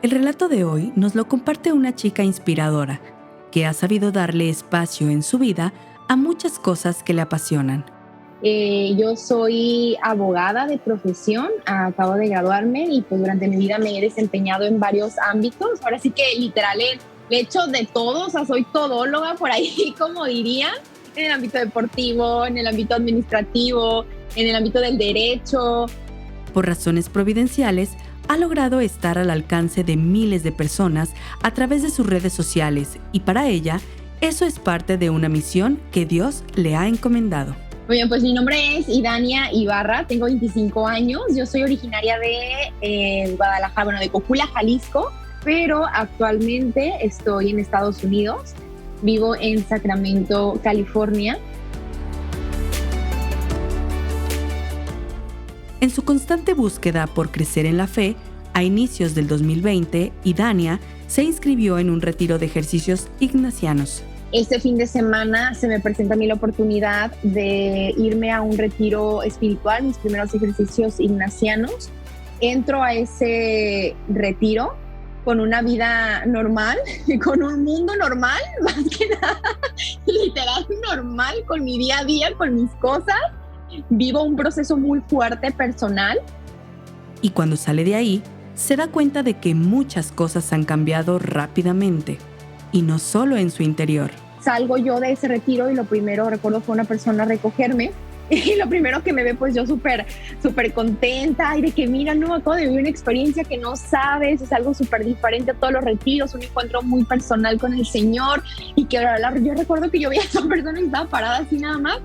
El relato de hoy nos lo comparte una chica inspiradora que ha sabido darle espacio en su vida a muchas cosas que le apasionan. Yo soy abogada de profesión, acabo de graduarme y pues durante mi vida me he desempeñado en varios ámbitos. Ahora sí que literal he hecho de todo, o sea, soy todóloga por ahí, como diría, en el ámbito deportivo, en el ámbito administrativo, en el ámbito del derecho. Por razones providenciales, ha logrado estar al alcance de miles de personas a través de sus redes sociales y para ella, eso es parte de una misión que Dios le ha encomendado. Muy bien, pues mi nombre es Idania Ibarra, tengo 25 años, yo soy originaria de Guadalajara, bueno, de Cocula, Jalisco, pero actualmente estoy en Estados Unidos, vivo en Sacramento, California. En su constante búsqueda por crecer en la fe, a inicios del 2020, Idania se inscribió en un retiro de ejercicios ignacianos. Este fin de semana se me presenta a mí la oportunidad de irme a un retiro espiritual, mis primeros ejercicios ignacianos. Entro a ese retiro con una vida normal, con un mundo normal, más que nada, literal normal, con mi día a día, con mis cosas. Vivo un proceso muy fuerte personal. Y cuando sale de ahí, se da cuenta de que muchas cosas han cambiado rápidamente. Y no solo en su interior. Salgo yo de ese retiro y lo primero, recuerdo, fue una persona a recogerme y lo primero que me ve, pues yo súper contenta y de que mira, no, acabo de vivir una experiencia que no sabes, es algo súper diferente a todos los retiros, un encuentro muy personal con el Señor y que yo recuerdo que yo veía a esa persona que estaba parada así nada más.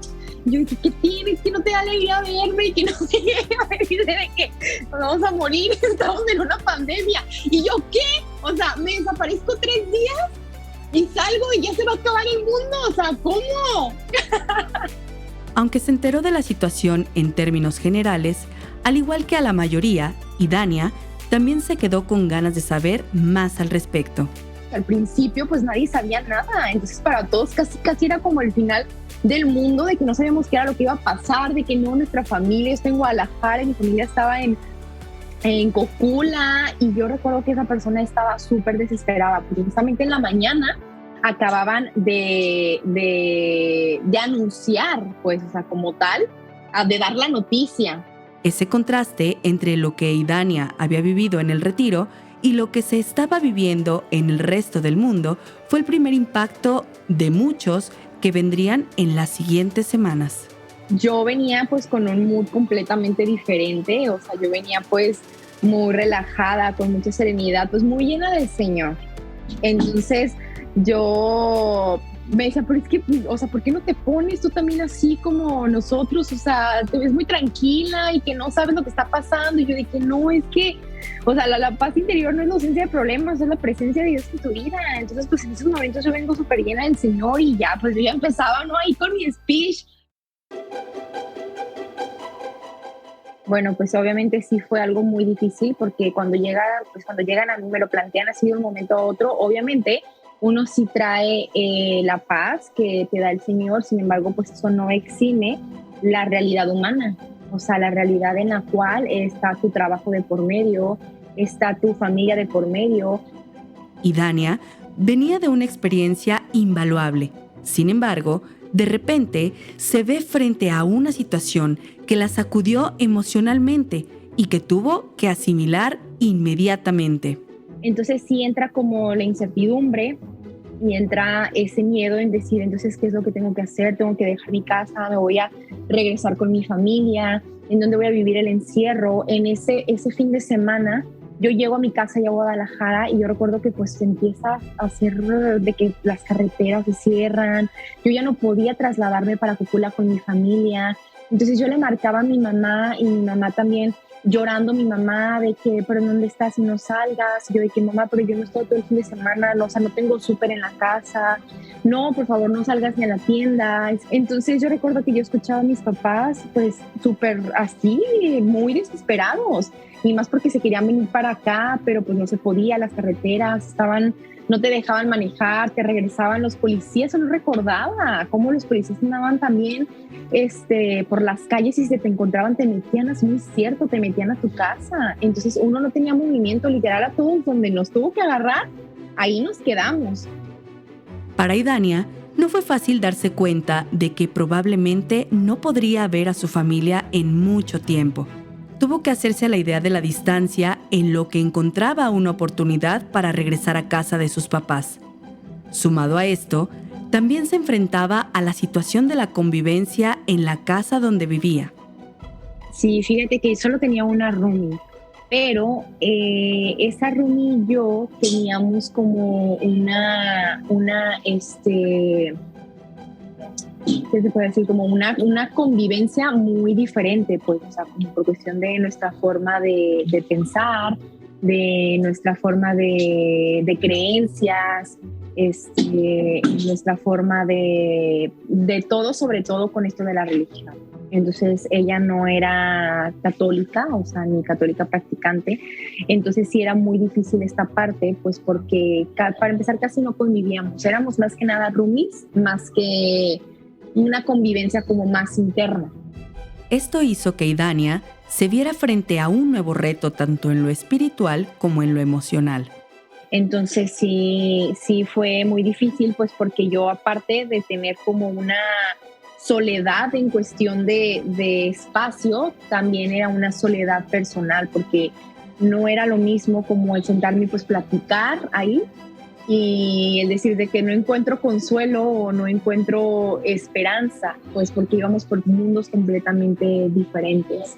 Yo dije, ¿qué tienes? Que no te da alegría verme y que no sé qué, me dice de que nos vamos a morir, estamos en una pandemia. Y yo, ¿qué? O sea, me desaparezco 3 días y salgo y ya se va a acabar el mundo, o sea, ¿cómo? Aunque se enteró de la situación en términos generales, al igual que a la mayoría, Idania también se quedó con ganas de saber más al respecto. Al principio pues nadie sabía nada, entonces para todos casi era como el final del mundo, de que no sabíamos qué era lo que iba a pasar, de que no, nuestra familia, yo estoy en Guadalajara y mi familia estaba en Cocula y yo recuerdo que esa persona estaba súper desesperada porque justamente en la mañana acababan de anunciar, pues, o sea, como tal, de dar la noticia. Ese contraste entre lo que Idania había vivido en el retiro y lo que se estaba viviendo en el resto del mundo fue el primer impacto de muchos que vendrían en las siguientes semanas. Yo venía pues con un mood completamente diferente, o sea, yo venía pues muy relajada, con mucha serenidad, pues muy llena del Señor. Entonces yo me decía, pero es que, o sea, ¿por qué no te pones tú también así como nosotros? O sea, te ves muy tranquila y que no sabes lo que está pasando. Y yo dije, no, es que, o sea, la paz interior no es la ausencia de problemas, es la presencia de Dios en tu vida. Entonces, pues en esos momentos yo vengo súper llena del Señor y ya, pues yo ya empezaba, ¿no? Ahí con mi speech. Bueno, pues obviamente sí fue algo muy difícil porque cuando llegan a mí me lo plantean así de un momento a otro, obviamente uno sí trae la paz que te da el Señor, sin embargo, pues eso no exime la realidad humana, o sea, la realidad en la cual está tu trabajo de por medio, está tu familia de por medio. Idania venía de una experiencia invaluable. Sin embargo, de repente se ve frente a una situación que la sacudió emocionalmente y que tuvo que asimilar inmediatamente. Entonces sí entra como la incertidumbre y entra ese miedo en decir, entonces, ¿qué es lo que tengo que hacer? Tengo que dejar mi casa, me voy a regresar con mi familia, ¿en dónde voy a vivir el encierro? En ese fin de semana, yo llego a mi casa ya a Guadalajara y yo recuerdo que pues empieza a hacer de que las carreteras se cierran, yo ya no podía trasladarme para Cocula con mi familia, entonces yo le marcaba a mi mamá y mi mamá también llorando, mi mamá de que, pero ¿dónde estás? Y no salgas. Yo de que, mamá, pero yo no estoy todo el fin de semana, no, o sea, no tengo súper en la casa, no, por favor, no salgas ni a la tienda. Entonces yo recuerdo que yo escuchaba a mis papás, pues, súper así, muy desesperados, y más porque se querían venir para acá, pero pues no se podía, las carreteras estaban no te dejaban manejar, te regresaban los policías. Eso no recordaba cómo los policías andaban también por las calles y si te encontraban te metían, es muy cierto, te metían a tu casa. Entonces uno no tenía movimiento, literal, a todos donde nos tuvo que agarrar, ahí nos quedamos. Para Idania, no fue fácil darse cuenta de que probablemente no podría ver a su familia en mucho tiempo. Tuvo que hacerse a la idea de la distancia en lo que encontraba una oportunidad para regresar a casa de sus papás. Sumado a esto, también se enfrentaba a la situación de la convivencia en la casa donde vivía. Sí, fíjate que solo tenía una roomie, pero esa roomie y yo teníamos como ¿qué se puede decir? Como una convivencia muy diferente, pues, o sea, como por cuestión de nuestra forma de pensar, de nuestra forma de creencias, nuestra forma de todo, sobre todo con esto de la religión. Entonces ella no era católica, o sea, ni católica practicante, entonces sí era muy difícil esta parte, pues porque para empezar casi no convivíamos, éramos más que nada roomies, más que una convivencia como más interna. Esto hizo que Idania se viera frente a un nuevo reto tanto en lo espiritual como en lo emocional. Entonces sí fue muy difícil, pues porque yo, aparte de tener como una soledad en cuestión de espacio, también era una soledad personal, porque no era lo mismo como el sentarme y pues platicar ahí y el decir de que no encuentro consuelo o no encuentro esperanza, pues porque íbamos por mundos completamente diferentes.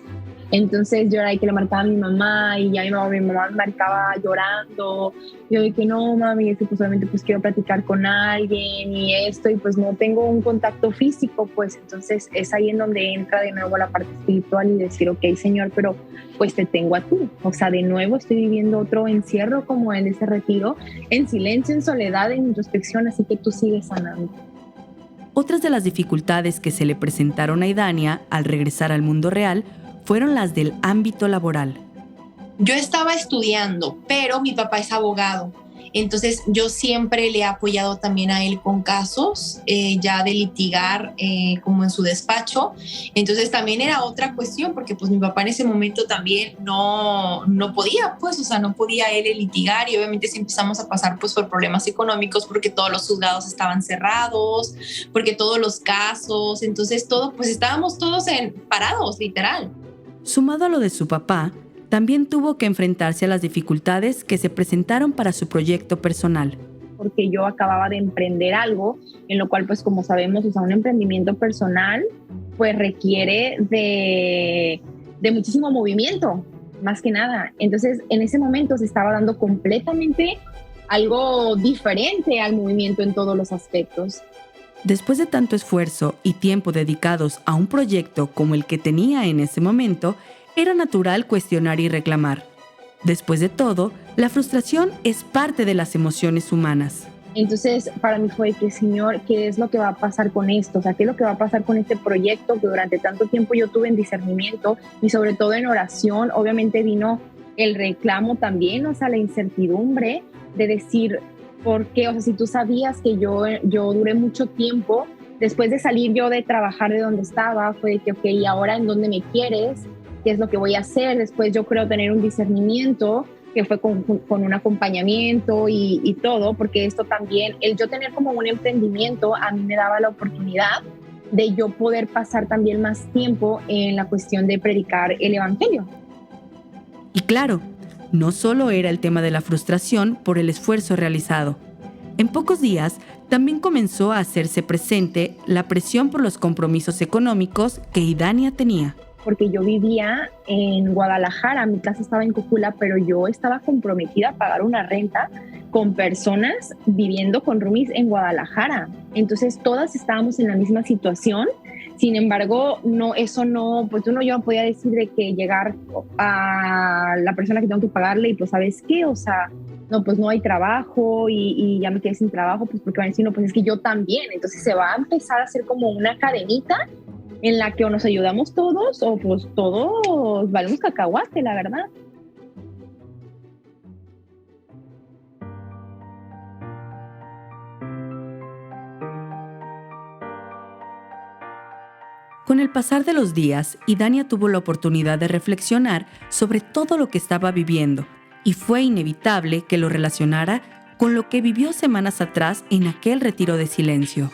Entonces yo era ahí que le marcaba a mi mamá y ya mi mamá me marcaba llorando. Yo dije, no, mami, es que pues solamente pues quiero platicar con alguien y esto, y pues no tengo un contacto físico, pues entonces es ahí en donde entra de nuevo la parte espiritual y decir, ok, Señor, pero pues te tengo a ti. O sea, de nuevo estoy viviendo otro encierro como en ese retiro, en silencio, en soledad, en introspección, así que tú sigues sanando. Otras de las dificultades que se le presentaron a Idania al regresar al mundo real fueron las del ámbito laboral. Yo estaba estudiando, pero mi papá es abogado. Entonces yo siempre le he apoyado también a él con casos ya de litigar como en su despacho. Entonces también era otra cuestión porque pues mi papá en ese momento también no podía, pues, o sea, no podía él litigar, y obviamente si empezamos a pasar pues por problemas económicos porque todos los juzgados estaban cerrados, porque todos los casos, entonces todo, pues estábamos todos parados, literal. Sumado a lo de su papá, también tuvo que enfrentarse a las dificultades que se presentaron para su proyecto personal. Porque yo acababa de emprender algo, en lo cual, pues como sabemos, o sea, un emprendimiento personal, pues requiere de muchísimo movimiento, más que nada. Entonces, en ese momento se estaba dando completamente algo diferente al movimiento en todos los aspectos. Después de tanto esfuerzo y tiempo dedicados a un proyecto como el que tenía en ese momento, era natural cuestionar y reclamar. Después de todo, la frustración es parte de las emociones humanas. Entonces, para mí fue que, Señor, ¿qué es lo que va a pasar con esto? O sea, ¿qué es lo que va a pasar con este proyecto que durante tanto tiempo yo tuve en discernimiento y sobre todo en oración? Obviamente vino el reclamo también, o sea, la incertidumbre de decir, ¿por qué? O sea, si tú sabías que yo duré mucho tiempo, después de salir yo de trabajar de donde estaba, fue de que, ok, ¿y ahora en dónde me quieres? ¿Qué es lo que voy a hacer? Después yo creo tener un discernimiento que fue con un acompañamiento y todo, porque esto también, el yo tener como un emprendimiento, a mí me daba la oportunidad de yo poder pasar también más tiempo en la cuestión de predicar el evangelio. Y claro, no solo era el tema de la frustración por el esfuerzo realizado. En pocos días, también comenzó a hacerse presente la presión por los compromisos económicos que Idania tenía. Porque yo vivía en Guadalajara, mi casa estaba en Cocula, pero yo estaba comprometida a pagar una renta con personas viviendo con roomies en Guadalajara. Entonces todas estábamos en la misma situación. Sin embargo, yo no podía decir de que llegar a la persona que tengo que pagarle y pues, ¿sabes qué? O sea, no, pues no hay trabajo y ya me quedé sin trabajo, pues porque van a decir, no, pues es que yo también. Entonces se va a empezar a hacer como una cadenita en la que o nos ayudamos todos o pues todos valemos cacahuate, la verdad. Con el pasar de los días, Idania tuvo la oportunidad de reflexionar sobre todo lo que estaba viviendo y fue inevitable que lo relacionara con lo que vivió semanas atrás en aquel retiro de silencio.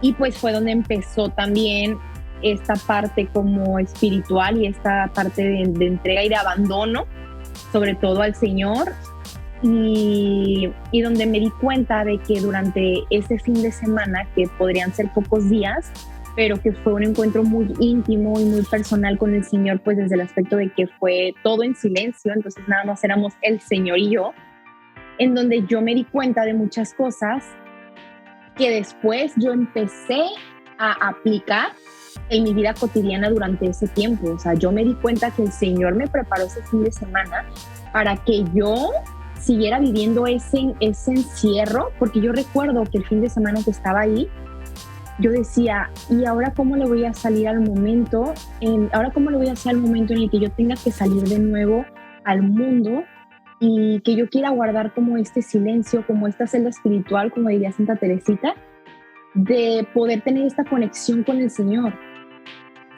Y pues fue donde empezó también esta parte como espiritual y esta parte de entrega y de abandono, sobre todo al Señor. Y donde me di cuenta de que durante ese fin de semana, que podrían ser pocos días, pero que fue un encuentro muy íntimo y muy personal con el Señor, pues desde el aspecto de que fue todo en silencio, entonces nada más éramos el Señor y yo, en donde yo me di cuenta de muchas cosas que después yo empecé a aplicar en mi vida cotidiana durante ese tiempo. O sea, yo me di cuenta que el Señor me preparó ese fin de semana para que yo siguiera viviendo ese encierro, porque yo recuerdo que el fin de semana que estaba ahí, yo decía, ¿y ahora cómo le voy a salir al momento? ¿Ahora cómo le voy a hacer al momento en el que yo tenga que salir de nuevo al mundo y que yo quiera guardar como este silencio, como esta celda espiritual, como diría Santa Teresita, de poder tener esta conexión con el Señor?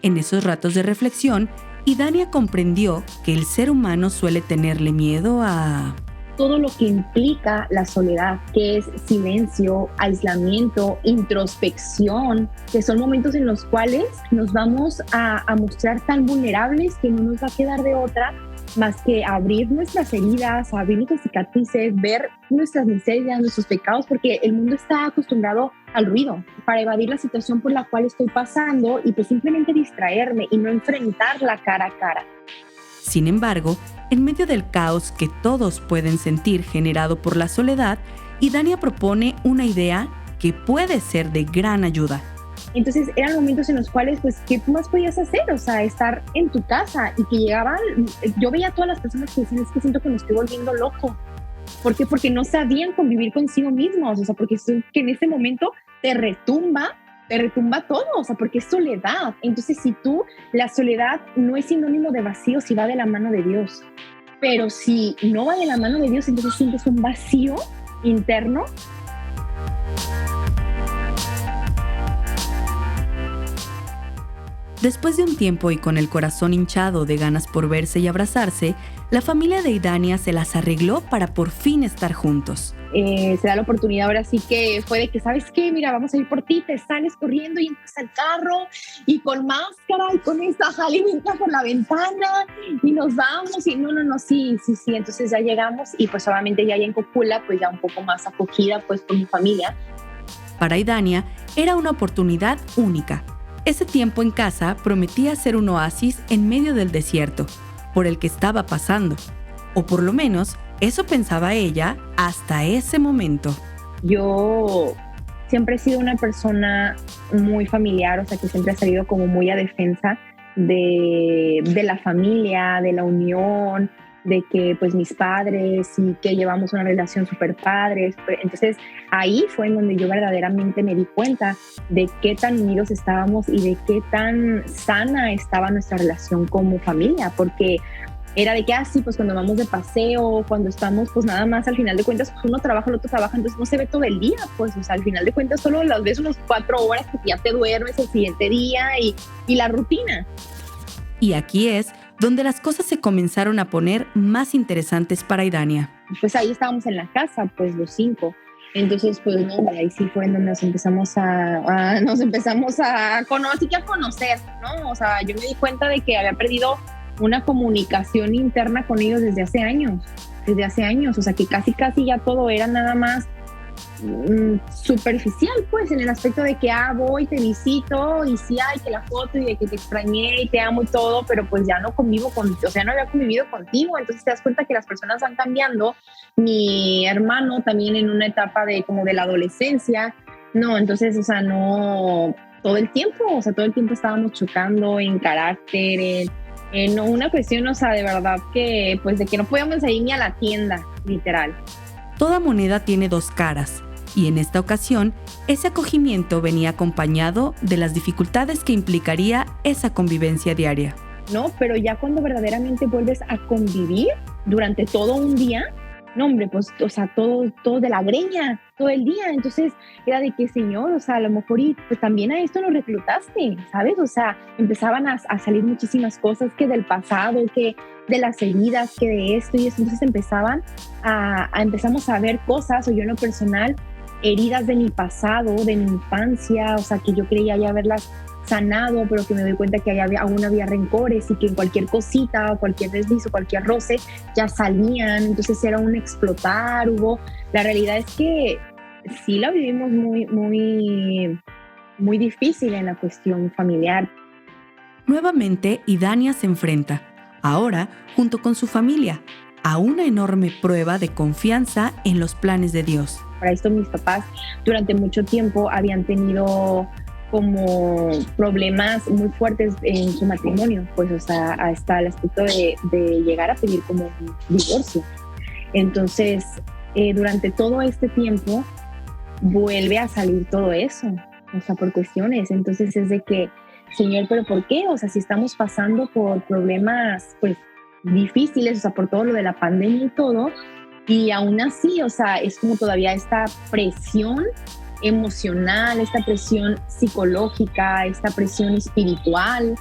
En esos ratos de reflexión, Idania comprendió que el ser humano suele tenerle miedo a todo lo que implica la soledad, que es silencio, aislamiento, introspección, que son momentos en los cuales nos vamos a mostrar tan vulnerables que no nos va a quedar de otra más que abrir nuestras heridas, abrir nuestras cicatrices, ver nuestras miserias, nuestros pecados, porque el mundo está acostumbrado al ruido para evadir la situación por la cual estoy pasando y pues simplemente distraerme y no enfrentarla cara a cara. Sin embargo, en medio del caos que todos pueden sentir generado por la soledad, Idania propone una idea que puede ser de gran ayuda. Entonces eran momentos en los cuales, pues, ¿qué más podías hacer? O sea, estar en tu casa y que llegaban, yo veía a todas las personas que decían, es que siento que me estoy volviendo loco. ¿Por qué? Porque no sabían convivir consigo mismos, o sea, porque es que en ese momento te retumba todo, o sea, porque es soledad. Entonces, la soledad no es sinónimo de vacío si va de la mano de Dios, pero si no va de la mano de Dios, entonces sientes un vacío interno. Después de un tiempo y con el corazón hinchado de ganas por verse y abrazarse, la familia de Idania se las arregló para por fin estar juntos. Se da la oportunidad ahora sí que fue de que, ¿sabes qué? Mira, vamos a ir por ti, te sales corriendo y entras al carro y con máscara y con esta jalimita por la ventana y nos vamos y no, sí. Entonces ya llegamos y pues obviamente ya en Cocula, pues ya un poco más acogida pues con mi familia. Para Idania era una oportunidad única. Ese tiempo en casa prometía ser un oasis en medio del desierto, por el que estaba pasando. O por lo menos, eso pensaba ella hasta ese momento. Yo siempre he sido una persona muy familiar, o sea, que siempre ha salido como muy a defensa de la familia, de la unión, de que pues mis padres y que llevamos una relación súper padre. Entonces ahí fue en donde yo verdaderamente me di cuenta de qué tan unidos estábamos y de qué tan sana estaba nuestra relación como familia, porque era de que así, pues cuando vamos de paseo, cuando estamos, pues nada más al final de cuentas, pues uno trabaja, el otro trabaja, entonces no se ve todo el día, pues, o sea, al final de cuentas solo las ves unos 4 horas porque ya te duermes el siguiente día y la rutina. Y aquí es donde las cosas se comenzaron a poner más interesantes para Idania. Pues ahí estábamos en la casa, pues los 5. Entonces, pues no, ahí sí fue donde nos empezamos a conocer, ¿no? O sea, yo me di cuenta de que había perdido una comunicación interna con ellos desde hace años, o sea, que casi ya todo era nada más superficial, pues, en el aspecto de que voy, te visito y sí hay que la foto y de que te extrañé y te amo y todo, pero pues ya no convivo contigo, o sea, no había convivido contigo. Entonces te das cuenta que las personas van cambiando. Mi hermano también en una etapa de como de la adolescencia, no, entonces, o sea, no, todo el tiempo estábamos chocando en carácter, en una cuestión, o sea, de verdad que pues de que no podíamos ir ni a la tienda, literal. Toda moneda tiene 2 caras. Y en esta ocasión, ese acogimiento venía acompañado de las dificultades que implicaría esa convivencia diaria. No, pero ya cuando verdaderamente vuelves a convivir durante todo un día, no hombre, pues, o sea, todo de la greña, todo el día. Entonces era de que, Señor, o sea, a lo mejor y pues también a esto nos reclutaste, ¿sabes? O sea, empezaban a salir muchísimas cosas que del pasado, que de las heridas, que de esto y eso. Entonces empezamos a ver cosas, o yo en lo personal, heridas de mi pasado, de mi infancia, o sea, que yo creía ya haberlas sanado, pero que me doy cuenta que aún había rencores y que en cualquier cosita o cualquier desliz o cualquier roce ya salían. Entonces era un explotar. La realidad es que sí la vivimos muy difícil en la cuestión familiar. Nuevamente, Idania se enfrenta, ahora junto con su familia, a una enorme prueba de confianza en los planes de Dios. Para esto mis papás durante mucho tiempo habían tenido como problemas muy fuertes en su matrimonio, pues, o sea, hasta el aspecto de llegar a pedir como un divorcio. Entonces, durante todo este tiempo vuelve a salir todo eso, o sea, por cuestiones. Entonces es de que, Señor, ¿pero por qué? O sea, si estamos pasando por problemas, pues, difíciles, o sea, por todo lo de la pandemia y todo, y aún así, o sea, es como todavía esta presión emocional, esta presión psicológica, esta presión espiritual.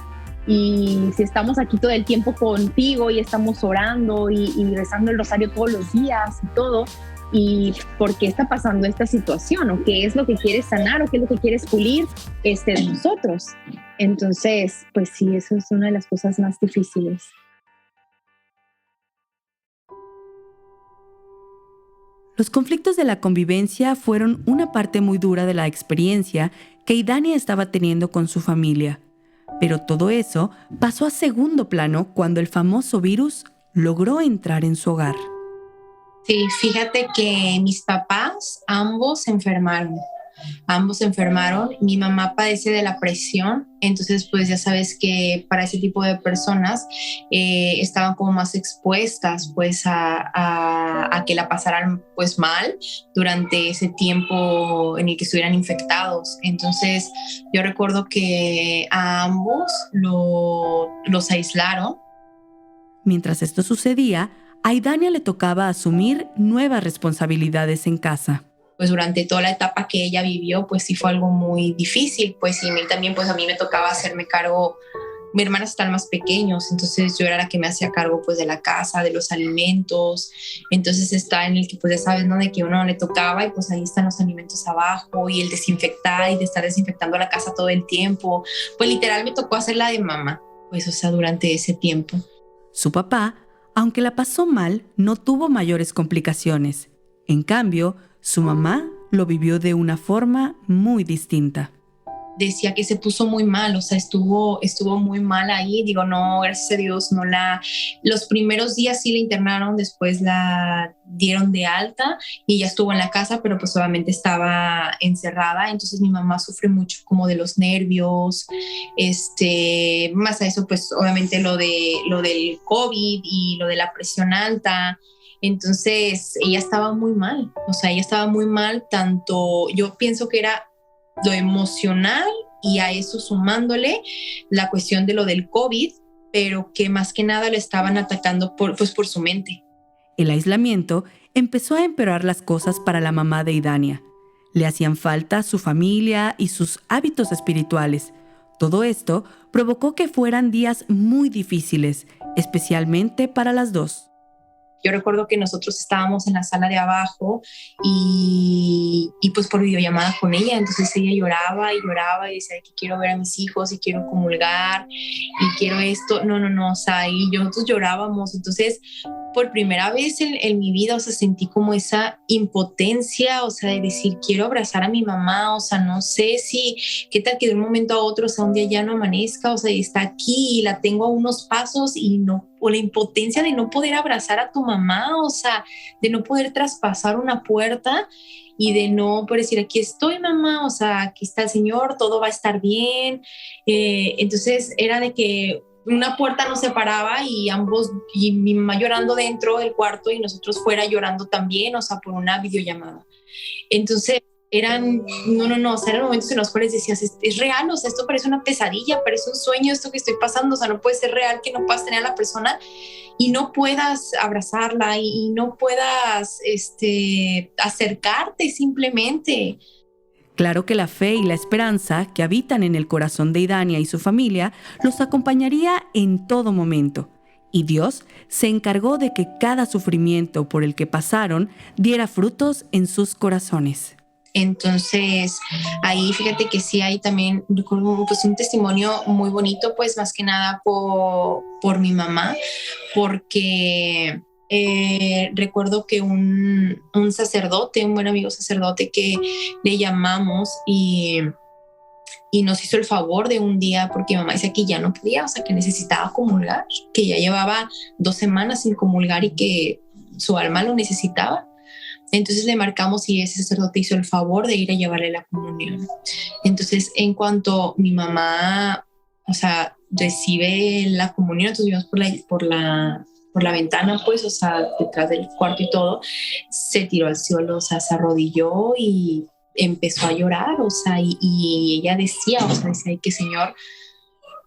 Y si estamos aquí todo el tiempo contigo y estamos orando y rezando el rosario todos los días y todo, ¿y por qué está pasando esta situación? ¿O qué es lo que quieres sanar? ¿O qué es lo que quieres pulir de nosotros? Entonces, pues sí, eso es una de las cosas más difíciles. Los conflictos de la convivencia fueron una parte muy dura de la experiencia que Idania estaba teniendo con su familia. Pero todo eso pasó a segundo plano cuando el famoso virus logró entrar en su hogar. Sí, fíjate que mis papás ambos se enfermaron. Mi mamá padece de la presión, entonces pues ya sabes que para ese tipo de personas estaban como más expuestas pues a que la pasaran pues mal durante ese tiempo en el que estuvieran infectados. Entonces yo recuerdo que a ambos los aislaron. Mientras esto sucedía, a Idania le tocaba asumir nuevas responsabilidades en casa. Pues durante toda la etapa que ella vivió, pues sí fue algo muy difícil, pues y a mí también, pues a mí me tocaba hacerme cargo, mis hermanas están más pequeños, entonces yo era la que me hacía cargo pues de la casa, de los alimentos, entonces está en el que pues ya sabes, ¿no? De que uno le tocaba y pues ahí están los alimentos abajo y el desinfectar y de estar desinfectando la casa todo el tiempo, pues literal me tocó hacer la de mamá, pues o sea, durante ese tiempo. Su papá, aunque la pasó mal, no tuvo mayores complicaciones. En cambio, su mamá lo vivió de una forma muy distinta. Decía que se puso muy mal, o sea, estuvo muy mal ahí. Digo, no, gracias a Dios, los primeros días sí la internaron, después la dieron de alta y ya estuvo en la casa, pero pues obviamente estaba encerrada. Entonces mi mamá sufre mucho como de los nervios, más a eso, pues obviamente lo del COVID y lo de la presión alta. Entonces ella estaba muy mal, o sea, ella estaba muy mal, tanto yo pienso que era lo emocional y a eso sumándole la cuestión de lo del COVID, pero que más que nada le estaban atacando por su mente. El aislamiento empezó a empeorar las cosas para la mamá de Idania. Le hacían falta su familia y sus hábitos espirituales. Todo esto provocó que fueran días muy difíciles, especialmente para las dos. Yo recuerdo que nosotros estábamos en la sala de abajo y pues por videollamada con ella, entonces ella lloraba y decía que quiero ver a mis hijos y quiero comulgar y quiero esto, no, o sea, y nosotros llorábamos. Entonces por primera vez en mi vida, o sea, sentí como esa impotencia, o sea, de decir, quiero abrazar a mi mamá, o sea, no sé si, qué tal que de un momento a otro, o sea, un día ya no amanezca, o sea, y está aquí y la tengo a unos pasos y no, o la impotencia de no poder abrazar a tu mamá, o sea, de no poder traspasar una puerta y de no poder decir, aquí estoy, mamá, o sea, aquí está el Señor, todo va a estar bien. Entonces era de que una puerta nos separaba y ambos, y mi mamá llorando dentro del cuarto y nosotros fuera llorando también, o sea, por una videollamada. Entonces o sea, eran momentos en los cuales decías, es real, o sea, esto parece una pesadilla, parece un sueño, esto que estoy pasando, o sea, no puede ser real que no puedas tener a la persona y no puedas abrazarla y no puedas acercarte simplemente. Claro que la fe y la esperanza que habitan en el corazón de Idania y su familia los acompañaría en todo momento. Y Dios se encargó de que cada sufrimiento por el que pasaron diera frutos en sus corazones. Entonces, ahí fíjate que sí hay también, recuerdo, pues, un testimonio muy bonito, pues más que nada por mi mamá, porque recuerdo que un sacerdote, un buen amigo sacerdote que le llamamos y nos hizo el favor de un día, porque mi mamá decía que ya no podía, o sea, que necesitaba comulgar, que ya llevaba 2 semanas sin comulgar y que su alma lo necesitaba. Entonces le marcamos y ese sacerdote hizo el favor de ir a llevarle la comunión. Entonces, en cuanto mi mamá, o sea, recibe la comunión, entonces vimos por la ventana, pues, o sea, detrás del cuarto y todo, se tiró al suelo, o sea, se arrodilló y empezó a llorar, o sea, y ella decía, ay, que Señor,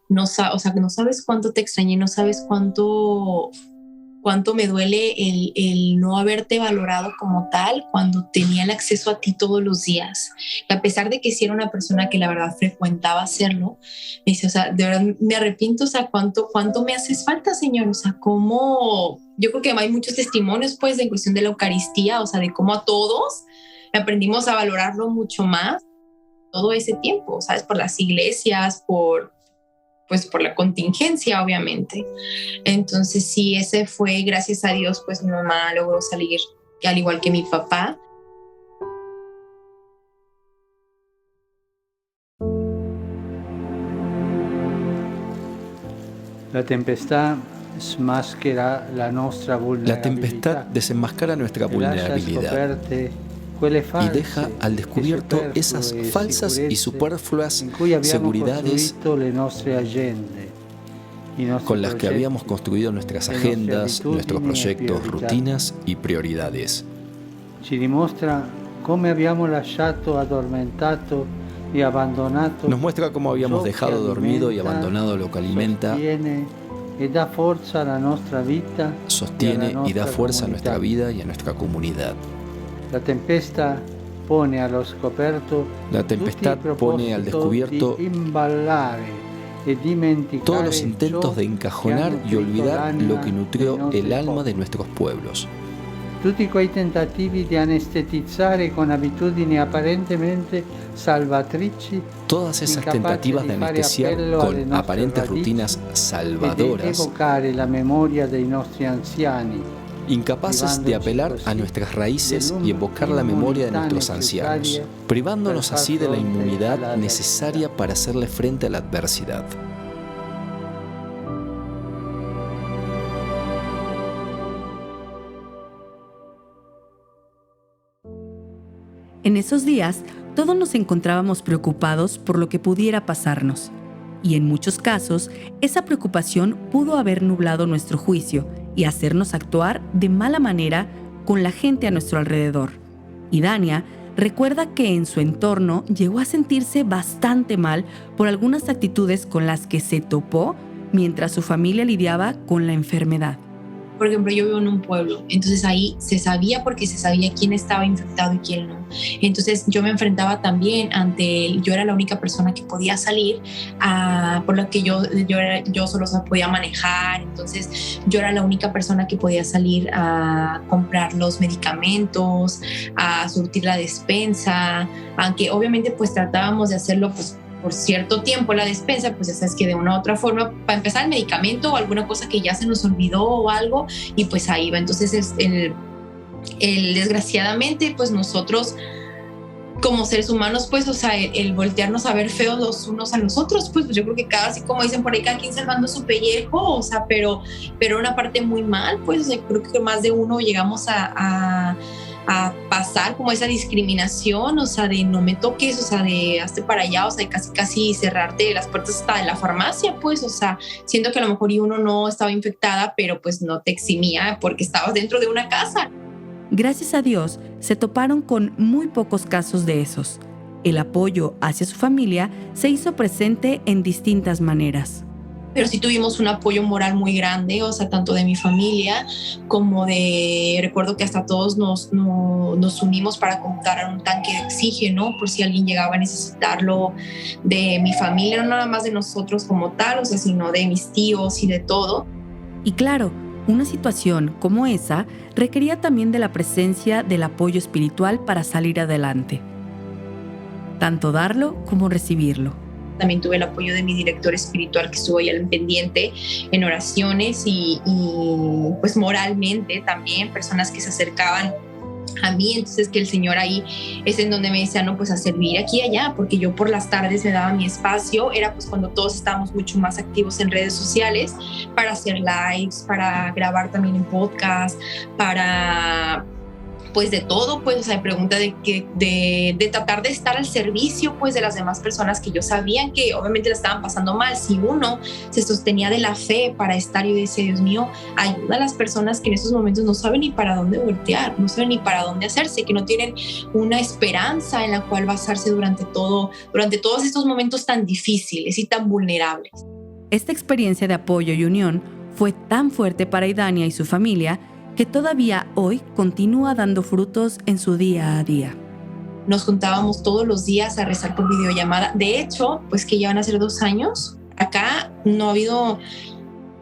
no sabes cuánto te extrañé, no sabes cuánto me duele el no haberte valorado como tal cuando tenía el acceso a ti todos los días. Y a pesar de que sí era una persona que la verdad frecuentaba hacerlo, me dice, o sea, de verdad me arrepiento, o sea, cuánto me haces falta, Señor, o sea, cómo, yo creo que hay muchos testimonios, pues, en cuestión de la Eucaristía, o sea, de cómo a todos aprendimos a valorarlo mucho más todo ese tiempo, ¿sabes? Por las iglesias, por la contingencia, obviamente. Entonces, sí, ese fue, gracias a Dios, pues mi mamá logró salir, al igual que mi papá. La tempestad desenmascara nuestra vulnerabilidad y deja al descubierto esas falsas y superfluas seguridades con las que habíamos construido nuestras agendas, nuestros proyectos, rutinas y prioridades. Nos muestra cómo habíamos dejado dormido y abandonado lo que alimenta, sostiene y da fuerza a nuestra vida y a nuestra comunidad. La tempestad pone al descubierto todos los intentos de encajonar y olvidar lo que nutrió el alma de nuestros pueblos. Todas esas tentativas de anestesiar con aparentes rutinas salvadoras, incapaces de apelar a nuestras raíces y evocar la memoria de nuestros ancianos, privándonos así de la inmunidad necesaria para hacerle frente a la adversidad. En esos días, todos nos encontrábamos preocupados por lo que pudiera pasarnos. Y en muchos casos, esa preocupación pudo haber nublado nuestro juicio y hacernos actuar de mala manera con la gente a nuestro alrededor. Idania recuerda que en su entorno llegó a sentirse bastante mal por algunas actitudes con las que se topó mientras su familia lidiaba con la enfermedad. Por ejemplo, yo vivo en un pueblo, entonces ahí se sabía porque se sabía quién estaba infectado y quién no. Entonces yo me enfrentaba también yo era la única persona que podía salir, por lo que yo solo podía manejar, entonces yo era la única persona que podía salir a comprar los medicamentos, a surtir la despensa, aunque obviamente pues tratábamos de hacerlo pues por cierto tiempo la despensa, pues ya sabes que de una u otra forma, para empezar el medicamento o alguna cosa que ya se nos olvidó o algo, y pues ahí va. Entonces desgraciadamente pues nosotros como seres humanos, pues, o sea, el voltearnos a ver feos los unos a los otros, pues yo creo que así como dicen por ahí, cada quien salvando su pellejo, o sea, pero una parte muy mal, pues, o sea, creo que más de uno llegamos a pasar como esa discriminación, o sea, de no me toques, o sea, de hazte para allá, o sea, de casi cerrarte las puertas hasta de la farmacia, pues, o sea, siendo que a lo mejor uno no estaba infectada, pero pues no te eximía porque estabas dentro de una casa. Gracias a Dios, se toparon con muy pocos casos de esos. El apoyo hacia su familia se hizo presente en distintas maneras. Pero sí tuvimos un apoyo moral muy grande, o sea, tanto de mi familia como recuerdo que hasta todos nos unimos para comprar un tanque de oxígeno por si alguien llegaba a necesitarlo, de mi familia, no nada más de nosotros como tal, o sea, sino de mis tíos y de todo. Y claro, una situación como esa requería también de la presencia del apoyo espiritual para salir adelante. Tanto darlo como recibirlo. También tuve el apoyo de mi director espiritual que estuvo ahí al pendiente en oraciones y pues moralmente también, personas que se acercaban a mí, entonces que el Señor ahí es en donde me decía, no, pues a servir aquí y allá, porque yo por las tardes me daba mi espacio, era pues cuando todos estábamos mucho más activos en redes sociales, para hacer lives, para grabar también en podcast, para pues de todo, pues, o sea, pregunta de tratar de estar al servicio, pues, de las demás personas que yo sabían que obviamente la estaban pasando mal. Si uno se sostenía de la fe para estar, yo decía, Dios mío, ayuda a las personas que en esos momentos no saben ni para dónde voltear, no saben ni para dónde hacerse, que no tienen una esperanza en la cual basarse durante todos estos momentos tan difíciles y tan vulnerables. Esta experiencia de apoyo y unión fue tan fuerte para Idania y su familia que todavía hoy continúa dando frutos en su día a día. Nos juntábamos todos los días a rezar por videollamada. De hecho, pues que ya van a ser 2 años, acá no ha habido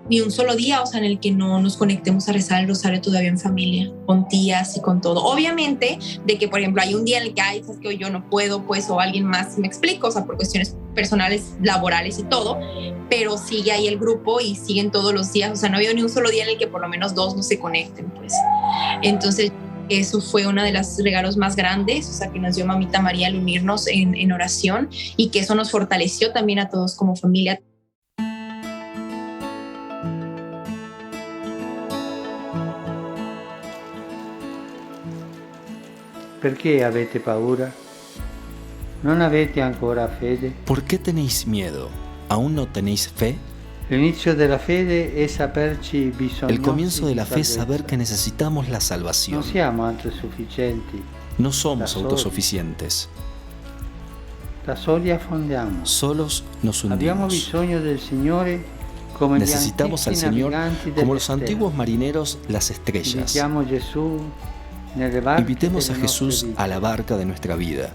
ni un solo día, o sea, en el que no nos conectemos a rezar el rosario todavía en familia, con tías y con todo. Obviamente, de que, por ejemplo, hay un día en el que, sabes que hoy yo no puedo, pues, o alguien más, me explico, o sea, por cuestiones personales, laborales y todo, pero sigue ahí el grupo y siguen todos los días, o sea, no ha habido ni un solo día en el que por lo menos 2 no se conecten, pues. Entonces, eso fue uno de los regalos más grandes, o sea, que nos dio Mamita María al unirnos en oración, y que eso nos fortaleció también a todos como familia. Perché avete paura? Non avete ancora fede? ¿Por qué tenéis miedo? ¿Aún no tenéis fe? L'inizio della fede è saperci bisognosi. El comienzo de la fe es saber que necesitamos la salvación. Non siamo autosufficienti. No somos autosuficientes. Da soli affondiamo. Solos nos Abbiamo hundimos. bisogno del Signore come Necesitamos al Señor como los antiguos marineros las estrellas. Invitiamo Gesù nelle barche. Invitemos a delle nostre Jesús vite. a la barca de nuestra vida.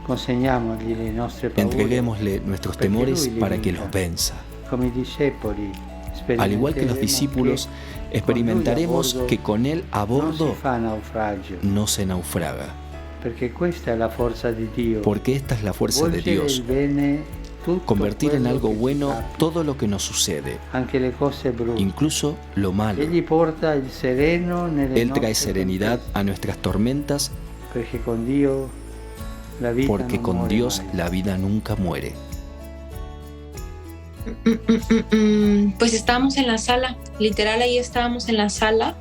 Consegniamogli le nostre paure. Entreguémosle nuestros Perché temores Lui li para que vinca. los venza. Come i discepoli, Al igual que los discípulos, experimentaremos que con Él a non si bordo fa naufragio, no se naufraga, perché questa è la forza di Dio. porque esta es la fuerza de Volgere Dios, il bene, tutto convertir en quello algo che bueno capita, todo lo que nos sucede, anche le cose brutte. incluso lo malo. Egli porta il sereno nelle Él trae nostre serenidad tempeste, a nuestras tormentas, perché con Dio la vita porque non con muore Dios mai. la vida nunca muere. Pues estábamos en la sala, literal ahí estábamos en la sala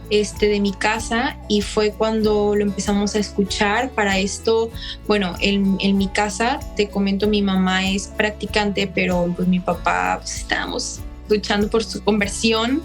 de mi casa, y fue cuando lo empezamos a escuchar. Para esto, bueno, en mi casa, te comento, mi mamá es practicante, pero pues mi papá, pues estábamos luchando por su conversión,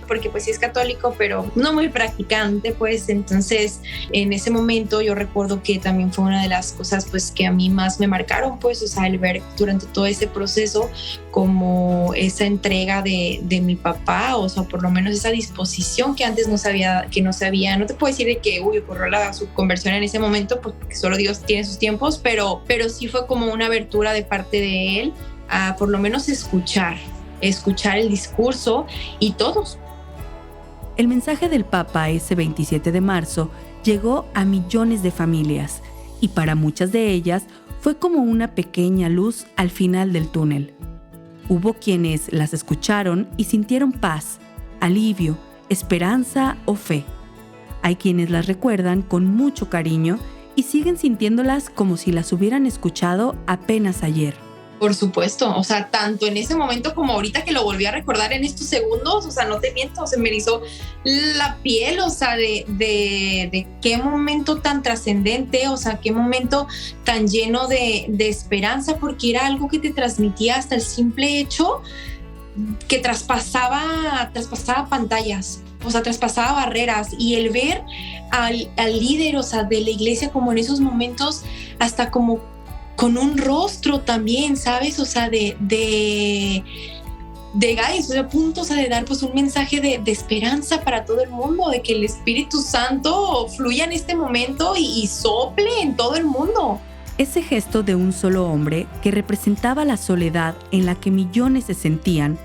porque pues sí es católico, pero no muy practicante, pues. Entonces, en ese momento yo recuerdo que también fue una de las cosas pues que a mí más me marcaron, pues, o sea, el ver durante todo ese proceso como esa entrega de mi papá, o sea, por lo menos esa disposición que antes no te puedo decir de que ocurrió su conversión en ese momento, porque solo Dios tiene sus tiempos, pero sí fue como una abertura de parte de él a por lo menos escuchar el discurso y todos. El mensaje del Papa ese 27 de marzo llegó a millones de familias, y para muchas de ellas fue como una pequeña luz al final del túnel. Hubo quienes las escucharon y sintieron paz, alivio, esperanza o fe. Hay quienes las recuerdan con mucho cariño y siguen sintiéndolas como si las hubieran escuchado apenas ayer. Por supuesto, o sea, tanto en ese momento como ahorita que lo volví a recordar en estos segundos, o sea, no te miento, se me erizó la piel, o sea, de qué momento tan trascendente, o sea, qué momento tan lleno de esperanza, porque era algo que te transmitía hasta el simple hecho que traspasaba pantallas. o sea, traspasaba barreras, y el ver al líder, o sea, de la iglesia como en esos momentos, hasta como con un rostro también, ¿sabes? O sea, de guys, o sea, puntos, o sea, de dar pues un mensaje de esperanza para todo el mundo, de que el Espíritu Santo fluya en este momento y sople en todo el mundo. Ese gesto de un solo hombre que representaba la soledad en la que millones se sentían,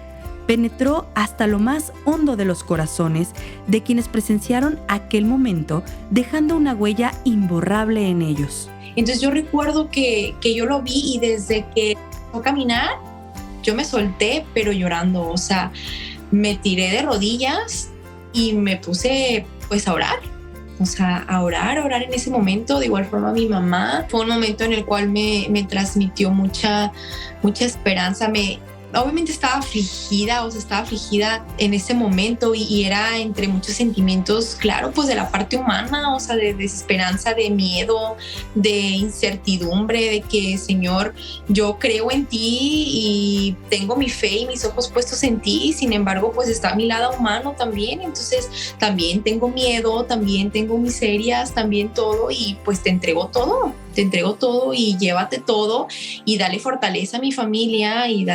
penetró hasta lo más hondo de los corazones de quienes presenciaron aquel momento, dejando una huella imborrable en ellos. Entonces yo recuerdo que yo lo vi, y desde que empezó a caminar, yo me solté, pero llorando, o sea, me tiré de rodillas y me puse pues a orar. O sea, a orar en ese momento. De igual forma mi mamá, fue un momento en el cual me transmitió mucha esperanza. Obviamente estaba afligida, en ese momento, y era entre muchos sentimientos, claro, pues de la parte humana, o sea, de desesperanza, de miedo, de incertidumbre, de que, Señor, yo creo en ti y tengo mi fe y mis ojos puestos en ti. Sin embargo, pues está mi lado humano también, entonces también tengo miedo, también tengo miserias, también todo, y pues te entrego todo y llévate todo, y dale fortaleza a mi familia, y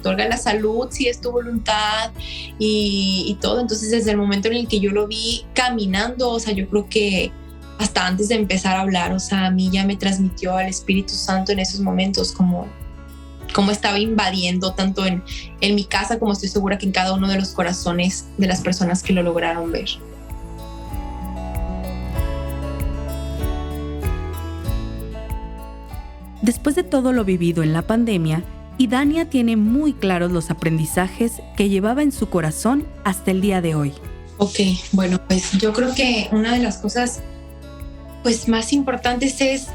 otorga la salud si es tu voluntad, y todo. Entonces desde el momento en el que yo lo vi caminando, o sea, yo creo que hasta antes de empezar a hablar, o sea, a mí ya me transmitió al Espíritu Santo en esos momentos como estaba invadiendo tanto en mi casa, como estoy segura que en cada uno de los corazones de las personas que lo lograron ver. Después de todo lo vivido en la pandemia, Idania tiene muy claros los aprendizajes que llevaba en su corazón hasta el día de hoy. Ok, bueno, pues yo creo que una de las cosas pues más importantes es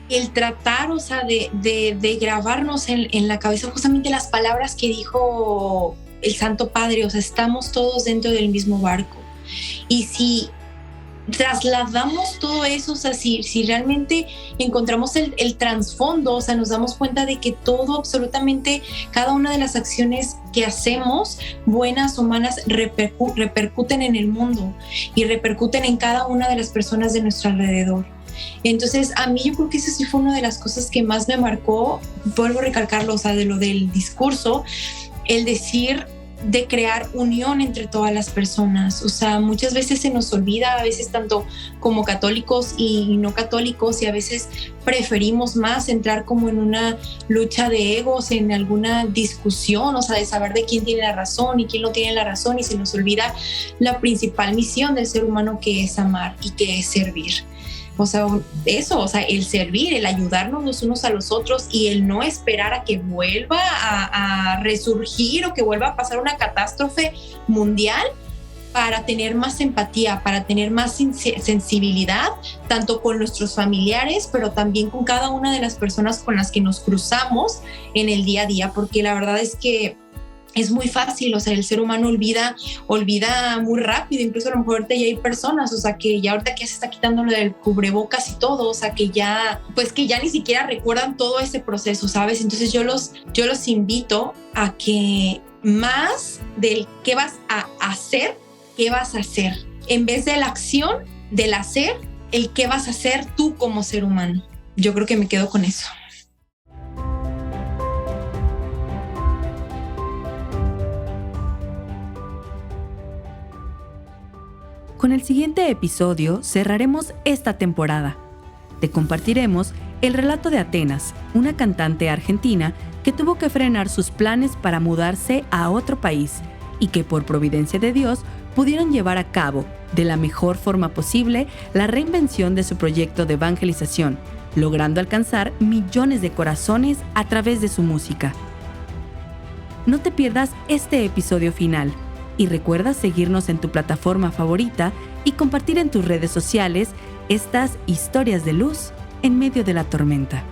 el tratar, o sea, de grabarnos en la cabeza justamente las palabras que dijo el Santo Padre. O sea, estamos todos dentro del mismo barco. Y si trasladamos todo eso, o sea, si realmente encontramos el trasfondo, o sea, nos damos cuenta de que todo, absolutamente cada una de las acciones que hacemos, buenas o malas, repercuten en el mundo y repercuten en cada una de las personas de nuestro alrededor. Entonces, a mí yo creo que eso sí fue una de las cosas que más me marcó. Vuelvo a recalcarlo, o sea, de lo del discurso, el decir de crear unión entre todas las personas. O sea, muchas veces se nos olvida, a veces tanto como católicos y no católicos, y a veces preferimos más entrar como en una lucha de egos, en alguna discusión, o sea, de saber de quién tiene la razón y quién no tiene la razón, y se nos olvida la principal misión del ser humano, que es amar y que es servir. O sea, eso, o sea, el servir, el ayudarnos los unos a los otros, y el no esperar a que vuelva a resurgir o que vuelva a pasar una catástrofe mundial para tener más empatía, para tener más sensibilidad, tanto con nuestros familiares, pero también con cada una de las personas con las que nos cruzamos en el día a día, porque la verdad es que es muy fácil, o sea, el ser humano olvida muy rápido. Incluso a lo mejor ahorita ya hay personas, o sea, que ya ahorita que se está quitando lo del cubrebocas y todo, o sea, que ya ni siquiera recuerdan todo ese proceso, ¿sabes? Entonces yo los invito a que más del qué vas a hacer, qué vas a hacer. En vez de la acción, del hacer, el qué vas a hacer tú como ser humano. Yo creo que me quedo con eso. Con el siguiente episodio cerraremos esta temporada. Te compartiremos el relato de Atenas, una cantante argentina que tuvo que frenar sus planes para mudarse a otro país y que por providencia de Dios pudieron llevar a cabo, de la mejor forma posible, la reinvención de su proyecto de evangelización, logrando alcanzar millones de corazones a través de su música. No te pierdas este episodio final. Y recuerda seguirnos en tu plataforma favorita y compartir en tus redes sociales estas historias de luz en medio de la tormenta.